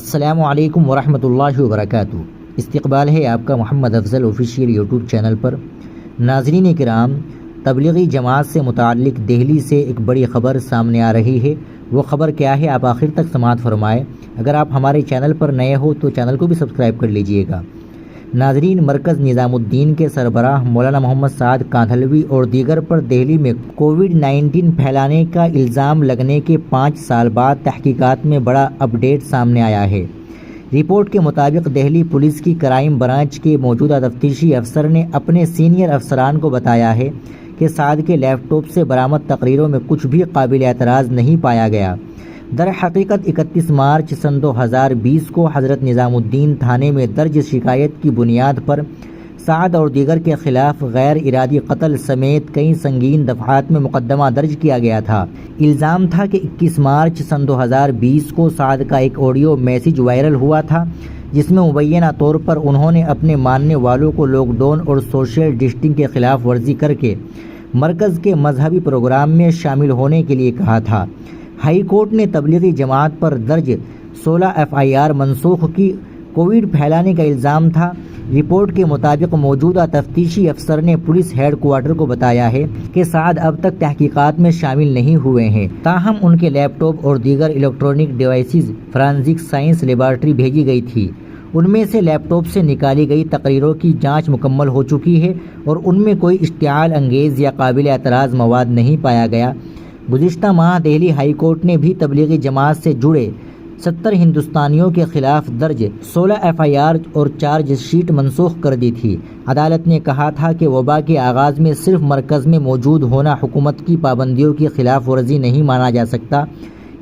السلام علیکم ورحمۃ اللہ وبرکاتہ۔ استقبال ہے آپ کا محمد افضل آفیشیل یوٹیوب چینل پر۔ ناظرین کرام، تبلیغی جماعت سے متعلق دہلی سے ایک بڑی خبر سامنے آ رہی ہے۔ وہ خبر کیا ہے آپ آخر تک سماعت فرمائیں۔ اگر آپ ہمارے چینل پر نئے ہو تو چینل کو بھی سبسکرائب کر لیجئے گا۔ ناظرین، مرکز نظام الدین کے سربراہ مولانا محمد سعد کاندھلوی اور دیگر پر دہلی میں کووڈ-19 پھیلانے کا الزام لگنے کے 5 سال بعد تحقیقات میں بڑا اپ ڈیٹ سامنے آیا ہے۔ رپورٹ کے مطابق دہلی پولیس کی کرائم برانچ کے موجودہ تفتیشی افسر نے اپنے سینئر افسران کو بتایا ہے کہ سعد کے لیپ ٹاپ سے برآمد تقریروں میں کچھ بھی قابل اعتراض نہیں پایا گیا۔ در حقیقت 31 مارچ سن 2020 کو حضرت نظام الدین تھانے میں درج شکایت کی بنیاد پر سعد اور دیگر کے خلاف غیر ارادی قتل سمیت کئی سنگین دفعات میں مقدمہ درج کیا گیا تھا۔ الزام تھا کہ 21 مارچ سن 2020 کو سعد کا ایک آڈیو میسیج وائرل ہوا تھا جس میں مبینہ طور پر انہوں نے اپنے ماننے والوں کو لاک ڈاؤن اور سوشل ڈسٹنسنگ کے خلاف ورزی کر کے مرکز کے مذہبی پروگرام میں شامل ہونے کے لیے کہا تھا۔ ہائی کورٹ نے تبلیغی جماعت پر درج 16 FIR منسوخ کی۔ کووڈ پھیلانے کا الزام تھا۔ رپورٹ کے مطابق موجودہ تفتیشی افسر نے پولیس ہیڈ کوارٹر کو بتایا ہے کہ سعد اب تک تحقیقات میں شامل نہیں ہوئے ہیں، تاہم ان کے لیپ ٹاپ اور دیگر electronic devices forensic science laboratory بھیجی گئی تھی۔ ان میں سے لیپ ٹاپ سے نکالی گئی تقریروں کی جانچ مکمل ہو چکی ہے اور ان میں کوئی اشتعال انگیز یا قابل اعتراض مواد نہیں پایا گیا۔ گزشتہ ماہ دہلی ہائی کورٹ نے بھی تبلیغی جماعت سے جڑے 70 ہندوستانیوں کے خلاف درج 16 FIR اور چارج شیٹ منسوخ کر دی تھی۔ عدالت نے کہا تھا کہ وبا کے آغاز میں صرف مرکز میں موجود ہونا حکومت کی پابندیوں کی خلاف ورزی نہیں مانا جا سکتا۔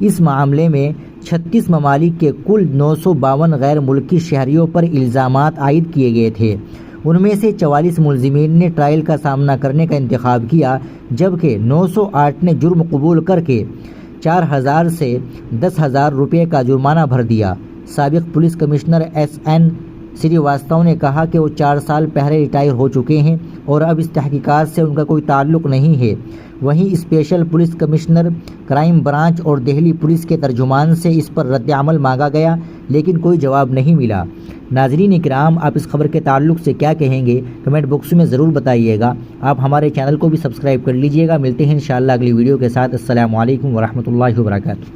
اس معاملے میں 36 ممالک کے کل 952 غیر ملکی شہریوں پر الزامات عائد کیے گئے تھے۔ ان میں سے 44 ملزمین نے ٹرائل کا سامنا کرنے کا انتخاب کیا، جبکہ 908 نے جرم قبول کر کے 4000 سے 10,000 روپے کا جرمانہ بھر دیا۔ سابق پولیس کمشنر SN سریواستو نے کہا کہ وہ 4 سال پہلے ریٹائر ہو چکے ہیں اور اب اس تحقیقات سے ان کا کوئی تعلق نہیں ہے۔ وہیں special police commissioner crime branch اور دہلی پولیس کے ترجمان سے اس پر رد عمل مانگا گیا لیکن کوئی جواب نہیں ملا۔ ناظرین کرام، آپ اس خبر کے تعلق سے کیا کہیں گے کمنٹ باکس میں ضرور بتائیے گا۔ آپ ہمارے چینل کو بھی سبسکرائب کر لیجئے گا۔ ملتے ہیں انشاءاللہ اگلی ویڈیو کے ساتھ۔ السلام علیکم ورحمۃ اللہ وبرکاتہ۔